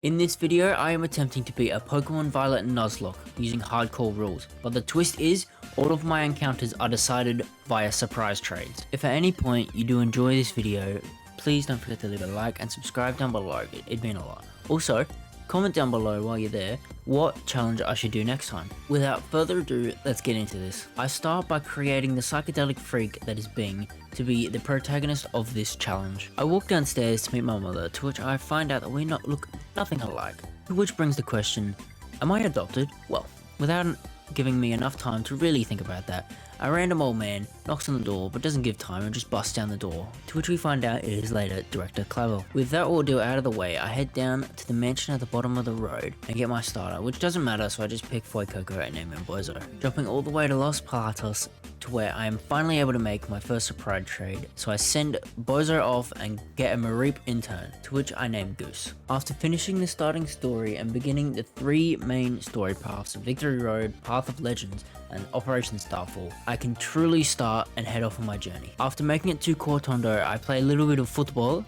In this video, I am attempting to beat a Pokemon Violet Nuzlocke using hardcore rules, but the twist is, all of my encounters are decided via surprise trades. If at any point you do enjoy this video, please don't forget to leave a like and subscribe down below, it'd mean a lot. Also, comment down below while you're there what challenge I should do next time. Without further ado, let's get into this. I start by creating the psychedelic freak that is Bing to be the protagonist of this challenge. I walk downstairs to meet my mother, to which I find out that we look nothing alike. Which brings the question, am I adopted? Well, without giving me enough time to really think about that, a random old man knocks on the door but doesn't give time and just busts down the door, to which we find out it is later Director Clavel. With that ordeal out of the way, I head down to the mansion at the bottom of the road and get my starter, which doesn't matter, so I just pick Fuecoco and name him Bozo. Jumping all the way to Los Platos, to where I am finally able to make my first surprise trade, so I send Bozo off and get a Mareep intern, to which I name Goose. After finishing the starting story and beginning the three main story paths, Victory Road, Path of Legends, and Operation Starfall, I can truly start and head off on my journey. After making it to Cortondo, I play a little bit of football,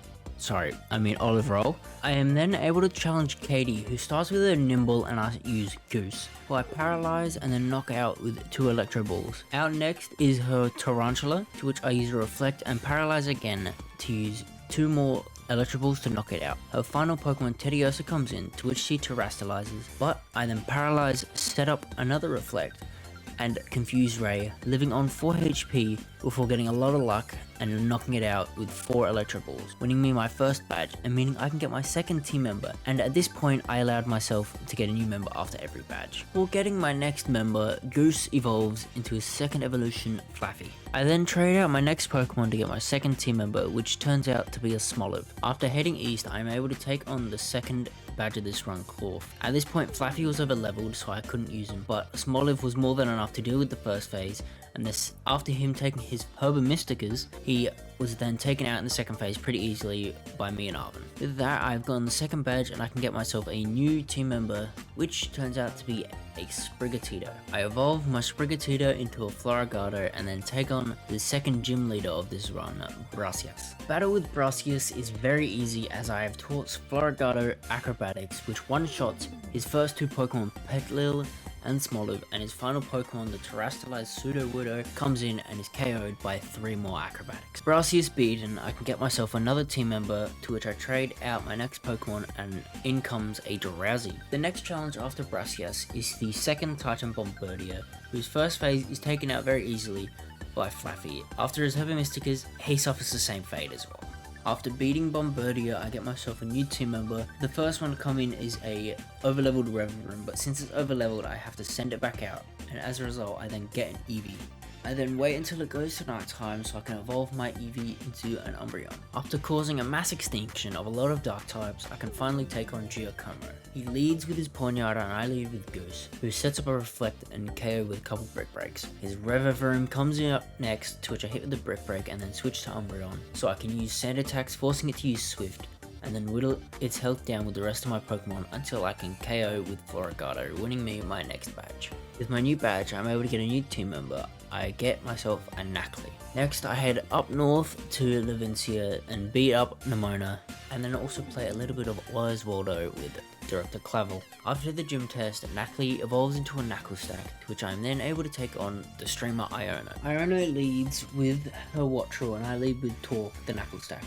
Olive Roll. I am then able to challenge Katie, who starts with a Nimble and I use Goose, who I paralyze and then knock out with 2 Electro Balls. Out next is her Tarantula, to which I use a Reflect and paralyze again to use 2 more Electro Balls to knock it out. Her final Pokemon Teddiursa comes in, to which she Terastillizes, but I then paralyze, set up another Reflect, and Confuse Ray, living on 4 HP before getting a lot of luck and knocking it out with 4 Electro Balls, winning me my first badge and meaning I can get my second team member, and at this point I allowed myself to get a new member after every badge. For getting my next member, Goose evolves into his second evolution, Flaffy. I then trade out my next Pokemon to get my second team member, which turns out to be a Smoliv. After heading east, I am able to take on the second badge of this run, Clorf. At this point, Flaffy was over leveled, so I couldn't use him, but Smoliv was more than enough to deal with the first phase, and this, after him taking his Herbamysticas, he was then taken out in the second phase pretty easily by me and Arvin. With that, I've gotten the second badge and I can get myself a new team member, which turns out to be a Sprigatito. I evolve my Sprigatito into a Floragato and then take on the second gym leader of this run, Brassius. Battle with Brassius is very easy as I have taught Floragato Acrobatics, which one-shots his first 2 Pokemon, Petlil and Smoliv, and his final Pokemon, the Terastillized Sudowoodo, comes in and is KO'd by 3 more Acrobatics. Brassius beaten, I can get myself another team member, to which I trade out my next Pokemon and in comes a Drowsy. The next challenge after Brassius is the second Titan Bombardier, whose first phase is taken out very easily by Flaffy. After his Herbamysticas, he suffers the same fate as well. After beating Bombardier, I get myself a new team member. The first one to come in is a overleveled Revavroom, but since it's overleveled, I have to send it back out, and as a result, I then get an Eevee. I then wait until it goes to night time so I can evolve my Eevee into an Umbreon. After causing a mass extinction of a lot of dark types, I can finally take on Giacomo. He leads with his Ponyard and I lead with Goose, who sets up a Reflect and KO with a couple Brick Breaks. His Revavroom comes in up next, to which I hit with the Brick Break and then switch to Umbreon, so I can use Sand Attacks, forcing it to use Swift, and then whittle its health down with the rest of my Pokemon until I can KO with Floragato, winning me my next badge. With my new badge, I'm able to get a new team member. I get myself a Nacli. Next, I head up north to Levincia and beat up Nemona, and then also play a little bit of Oswaldo with Director Clavel. After the gym test, Nacli evolves into a Knuckle Stack, to which I am then able to take on the streamer Iono. Iono leads with her Wattrel and I lead with Torque, the Knuckle Stack.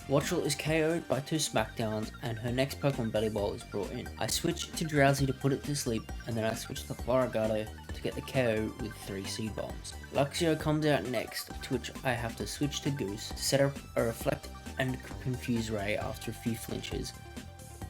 Wattrel is KO'd by 2 Smackdowns and her next Pokemon Belly Ball is brought in. I switch to Drowsy to put it to sleep, and then I switch to Floragato to get the KO with 3 Seed Bombs. Luxio comes out next, to which I have to switch to Goose to set up a Reflect and Confuse Ray after a few flinches,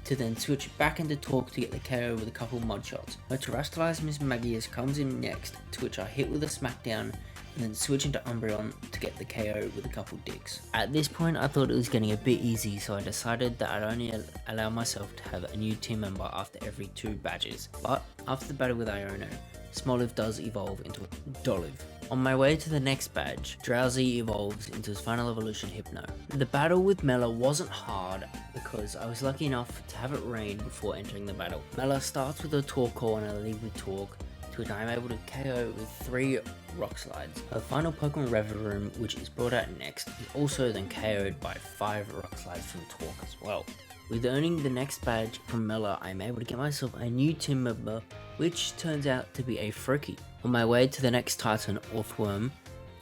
to then switch back into Torque to get the KO with a couple Mud Shots. Her Terastillized Miss Magius comes in next, to which I hit with a Smackdown and then switch into Umbreon to get the KO with a couple Digs. At this point, I thought it was getting a bit easy, so I decided that I'd only allow myself to have a new team member after every 2 badges. But after the battle with Iono, Smoliv does evolve into Dolive. On my way to the next badge, Drowsy evolves into his final evolution, Hypno. The battle with Mela wasn't hard because I was lucky enough to have it rain before entering the battle. Mela starts with a Torkoal and I lead with Torque, to which I am able to KO with 3 Rock Slides. Her final Pokemon Revavroom, which is brought out next, is also then KO'd by 5 Rock Slides from Torque as well. With earning the next badge from Mela, I am able to get myself a new team member, which turns out to be a Froakie. On my way to the next Titan, Orthworm,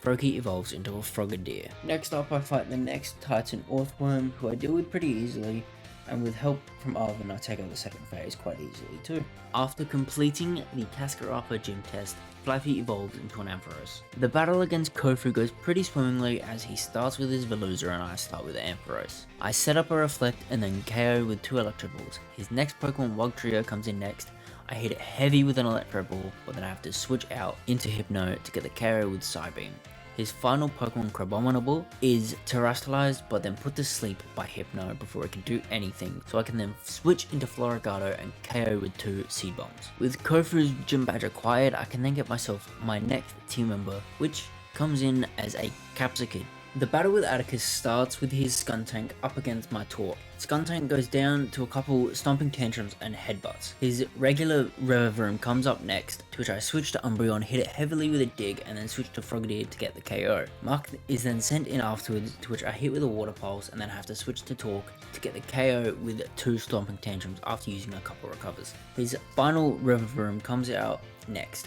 Froakie evolves into a Frogadier. Next up, I fight the next Titan, Orthworm, who I deal with pretty easily, and with help from Arvin, I take out the second phase quite easily too. After completing the Cascarapa gym test, Flaffy evolves into an Ampharos. The battle against Kofu goes pretty swimmingly as he starts with his Veluza and I start with Ampharos. I set up a Reflect and then KO with 2 Electro Balls. His next Pokemon Wugtrio comes in next. I hit it heavy with an Electro Ball, but then I have to switch out into Hypno to get the KO with Psybeam. His final Pokemon Crabominable is Terastillized but then put to sleep by Hypno before it can do anything, so I can then switch into Floragato and KO with 2 Seed Bombs. With Kofu's Gym Badge acquired, I can then get myself my next team member, which comes in as a Capsicid. The battle with Atticus starts with his Skuntank up against my Torque. Skuntank goes down to a couple Stomping Tantrums and Headbutts. His regular Revavroom comes up next, to which I switch to Umbreon, hit it heavily with a Dig, and then switch to Frogadier to get the KO. Mark is then sent in afterwards, to which I hit with a Water Pulse, and then have to switch to Torque to get the KO with 2 Stomping Tantrums after using a couple recovers. His final Revavroom comes out next,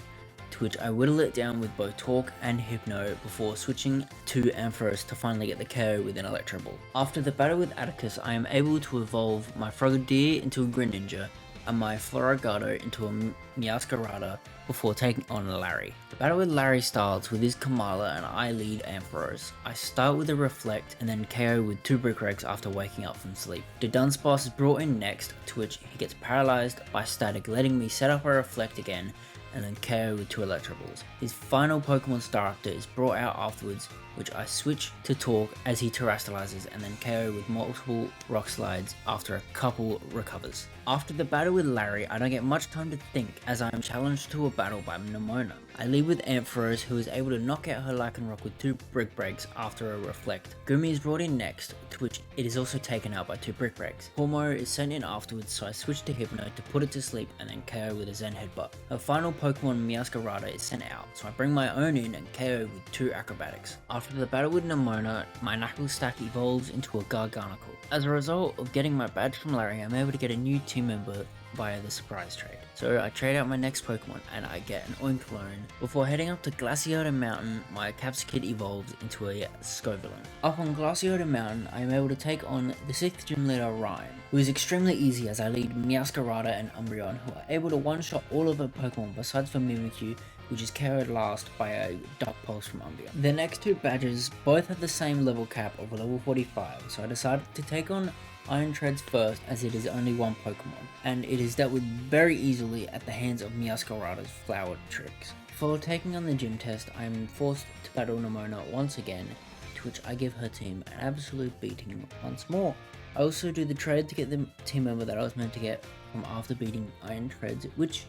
to which I whittle it down with both Torque and Hypno before switching to Ampharos to finally get the KO with an Electro Ball. After the battle with Atticus, I am able to evolve my Frogadier into a Greninja and my Floragato into a Meowscarada before taking on Larry. The battle with Larry starts with his Kamala and I lead Ampharos. I start with a Reflect and then KO with 2 Brick Regs after waking up from sleep. The Dunsparce is brought in next, to which he gets paralyzed by static, letting me set up a Reflect again and then KO with 2 Electro Balls. His final Pokemon Staraptor is brought out afterwards, which I switch to Torque as he Terastillizes and then KO with multiple Rock Slides after a couple recovers. After the battle with Larry, I don't get much time to think as I am challenged to a battle by Nemona. I lead with Ampharos, who is able to knock out her Lycanroc with 2 Brick Breaks after a Reflect. Gumi is brought in next, to which it is also taken out by 2 Brick Breaks. Hormo is sent in afterwards, so I switch to Hypno to put it to sleep and then KO with a Zen Headbutt. Her final Pokemon Meowscarada is sent out, so I bring my own in and KO with 2 Acrobatics. After the battle with Nemona, my Knuckle stack evolves into a Garganicle. As a result of getting my badge from Larry, I'm able to get a new team member via the surprise trade. So I trade out my next Pokemon and I get an Oinkologne. Before heading up to Glaciota Mountain, my Capsicid evolves into a Scovillain. Up on Glaciota Mountain, I am able to take on the 6th gym leader Ryan, who is extremely easy as I lead Meowscarada and Umbreon, who are able to one-shot all of her Pokemon besides for Mimikyu, which is carried last by a Dark Pulse from Umbreon. The next 2 badges both have the same level cap of level 45, so I decided to take on Iron Treads first as it is only 1 Pokemon, and it is dealt with very easily at the hands of Meowscarada's Flower Tricks. Before taking on the gym test, I am forced to battle Nemona once again, to which I give her team an absolute beating once more. I also do the trade to get the team member that I was meant to get from after beating Iron Treads, which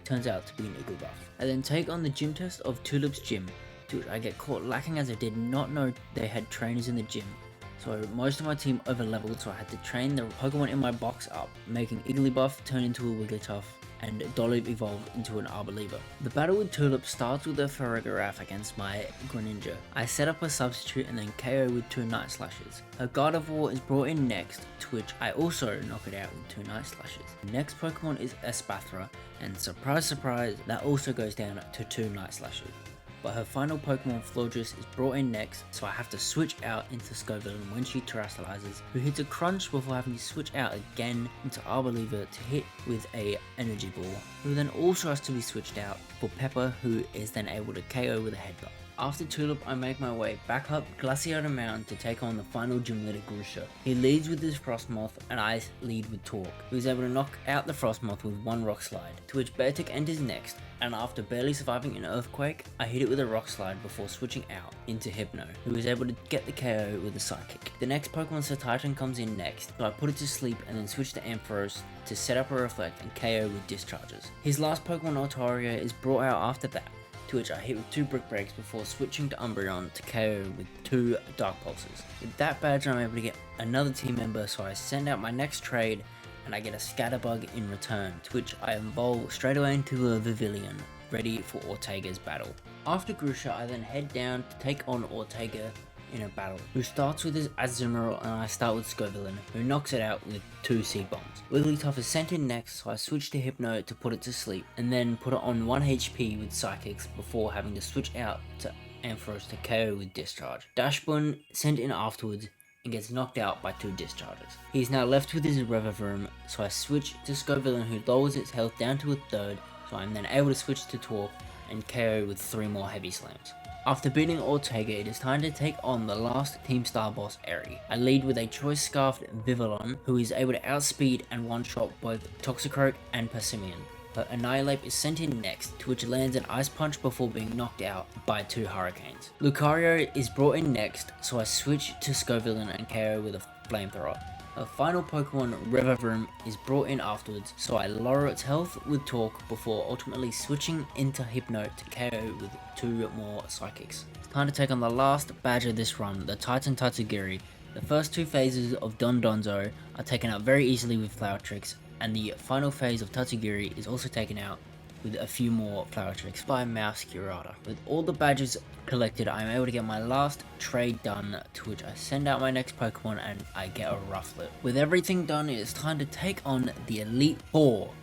turns out to be an Igglebuff. I then take on the gym test of Tulip's gym, to which I get caught lacking as I did not know they had trainers in the gym. So most of my team over-leveled, so I had to train the Pokemon in my box up, making Igglybuff turn into a Wigglytuff and Dolip evolved into an Arboliva. The battle with Tulip starts with a Farigiraf against my Greninja. I set up a substitute and then KO with 2 Night Slashes. Her Gardevoir is brought in next, to which I also knock it out with 2 Night Slashes. The next Pokemon is Espathra, and surprise surprise, that also goes down to 2 Night Slashes. But her final Pokemon Florges is brought in next, so I have to switch out into Scovillain when she Terastillizes, who hits a Crunch before having to switch out again into Arboliva to hit with a Energy Ball, who then also has to be switched out for Pepper, who is then able to KO with a Headbutt. After Tulip, I make my way back up Glaciota Mountain to take on the final gym leader Grusha. He leads with his Frostmoth and I lead with Torque, who is able to knock out the Frostmoth with 1 Rock Slide, to which Beartic enters next, and after barely surviving an Earthquake, I hit it with a Rock Slide before switching out into Hypno, who is able to get the KO with a Psychic. The next Pokemon Titan comes in next, so I put it to sleep and then switch to Ampharos to set up a Reflect and KO with Discharges. His last Pokemon Altaria is brought out after that, to which I hit with 2 Brick Breaks before switching to Umbreon to KO with 2 Dark Pulses. With that badge, I'm able to get another team member, so I send out my next trade and I get a Scatterbug in return, to which I evolve straight away into a Vivillon, ready for Ortega's battle. After Grusha, I then head down to take on Ortega, in a battle, who starts with his Azumarill, and I start with Scovillain, who knocks it out with 2 Seed Bombs. Wigglytuff is sent in next, so I switch to Hypno to put it to sleep, and then put it on 1 HP with Psychics before having to switch out to Ampharos to KO with Discharge. Dashbun sent in afterwards and gets knocked out by 2 discharges. He is now left with his Revavroom, so I switch to Scovillain, who lowers its health down to a third, so I'm then able to switch to Torque and KO with 3 more Heavy Slams. After beating Ortega, it is time to take on the last Team Star boss, Eri. I lead with a Choice Scarfed Vivillon, who is able to outspeed and one-shot both Toxicroak and Persimmon. Her Annihilate is sent in next, to which lands an Ice Punch before being knocked out by 2 Hurricanes. Lucario is brought in next, so I switch to Scovillain and KO with a Flamethrower. Her final Pokemon, Revavroom, is brought in afterwards, so I lower its health with Torque before ultimately switching into Hypno to KO with 2 more Psychics. It's time to take on the last badge of this run, the Titan Tatsugiri. The first 2 phases of Don Donzo are taken out very easily with Flower Tricks, and the final phase of Tatsugiri is also taken out with a few more Flower Tricks by Mousecurata. With all the badges collected, I am able to get my last trade done, to which I send out my next Pokemon and I get a Rufflet. With everything done, it is time to take on the Elite Four.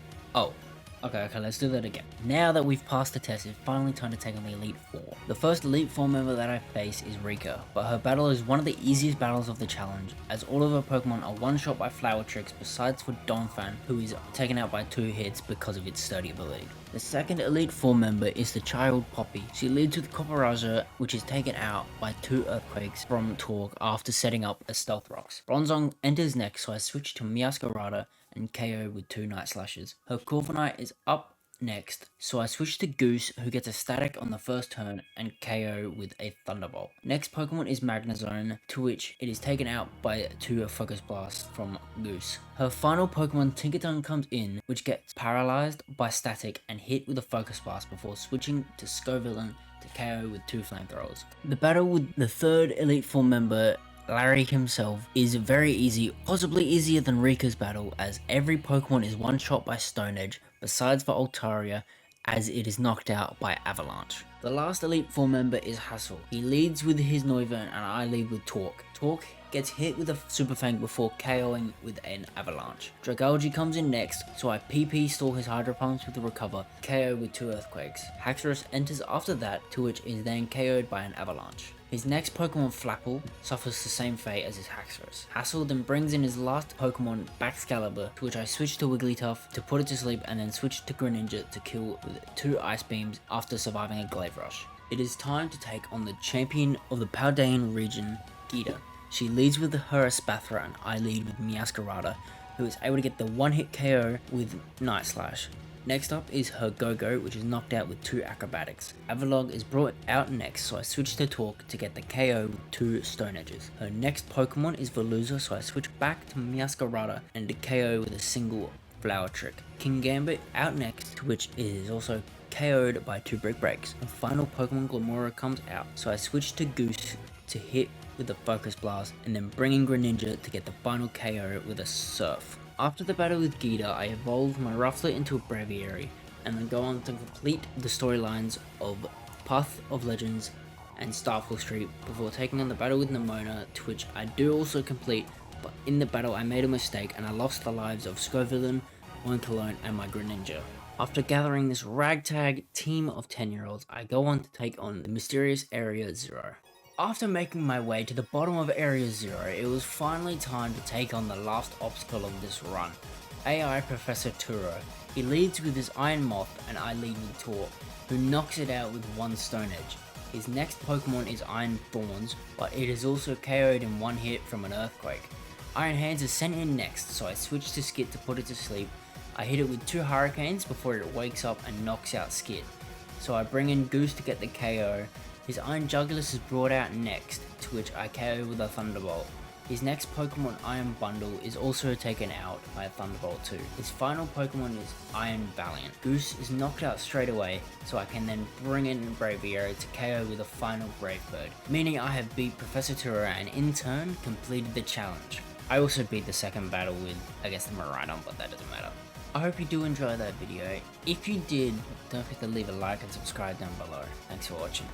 Okay, let's do that again. Now that we've passed the test, it's finally time to take on the Elite Four. The first Elite Four member that I face is Rika, but her battle is one of the easiest battles of the challenge, as all of her Pokemon are one-shot by Flower Tricks besides for Donphan, who is taken out by 2 hits because of its sturdy ability. The second Elite Four member is the child Poppy. She leads with Copperajah, which is taken out by 2 Earthquakes from Torque after setting up a Stealth Rocks. Bronzong enters next, so I switch to Meowscarada and KO with 2 Night Slashes. Her Corviknight is up next, so I switch to Goose, who gets a static on the first turn and KO with a Thunderbolt. Next Pokemon is Magnezone, to which it is taken out by 2 Focus Blasts from Goose. Her final Pokemon Tinkaton comes in, which gets paralyzed by Static and hit with a Focus Blast before switching to Scovillain to KO with 2 Flamethrowers. The battle with the third Elite Four member, Larry himself, is very easy, possibly easier than Rika's battle, as every Pokemon is one shot by Stone Edge, besides for Altaria, as it is knocked out by Avalanche. The last Elite Four member is Hassel. He leads with his Noivern and I lead with Torque. Torque gets hit with a Super Fang before KOing with an Avalanche. Dragalge comes in next, so I PP stall his Hydro Pumps with a Recover, KO with 2 Earthquakes. Haxorus enters after that, to which is then KO'd by an Avalanche. His next Pokemon, Flapple, suffers the same fate as his Haxorus. Hassel then brings in his last Pokemon, Baxcalibur, to which I switch to Wigglytuff to put it to sleep and then switch to Greninja to kill with 2 Ice Beams after surviving a Glaive Rush. It is time to take on the champion of the Paldean region, Geeta. She leads with her Espathra and I lead with Meowscarada, who is able to get the one-hit KO with Night Slash. Next up is her Go-Go, which is knocked out with 2 Acrobatics. Avalog is brought out next, so I switch to Torque to get the KO with 2 Stone Edges. Her next Pokemon is Veluza, so I switch back to Meowscarada and to KO with a single Flower Trick. King Gambit out next, to which it is also KO'd by 2 Brick Breaks. Her final Pokemon, Glimmora, comes out, so I switch to Goose to hit with the Focus Blast and then bring in Greninja to get the final KO with a Surf. After the battle with Geeta, I evolve my Rufflet into a Braviary, and then go on to complete the storylines of Path of Legends and Starfall Street before taking on the battle with Nemona, to which I do also complete, but in the battle I made a mistake and I lost the lives of Scovillain, Oinkologne and my Greninja. After gathering this ragtag team of 10-year-olds, I go on to take on the mysterious Area Zero. After making my way to the bottom of Area Zero, it was finally time to take on the last obstacle of this run, AI Professor Turo. He leads with his Iron Moth and I lead with Torque, who knocks it out with 1 Stone Edge. His next Pokemon is Iron Thorns, but it is also KO'd in 1 hit from an Earthquake. Iron Hands is sent in next, so I switch to Skit to put it to sleep. I hit it with 2 Hurricanes before it wakes up and knocks out Skit. So I bring in Goose to get the KO. His Iron Jugulis is brought out next, to which I KO with a Thunderbolt. His next Pokemon, Iron Bundle, is also taken out by a Thunderbolt too. His final Pokemon is Iron Valiant. Goose is knocked out straight away, so I can then bring in Braviary to KO with a final Brave Bird, meaning I have beat Professor Turo and in turn completed the challenge. I also beat the second battle with, I guess, the Miraidon, but that doesn't matter. I hope you do enjoy that video. If you did, don't forget to leave a like and subscribe down below. Thanks for watching.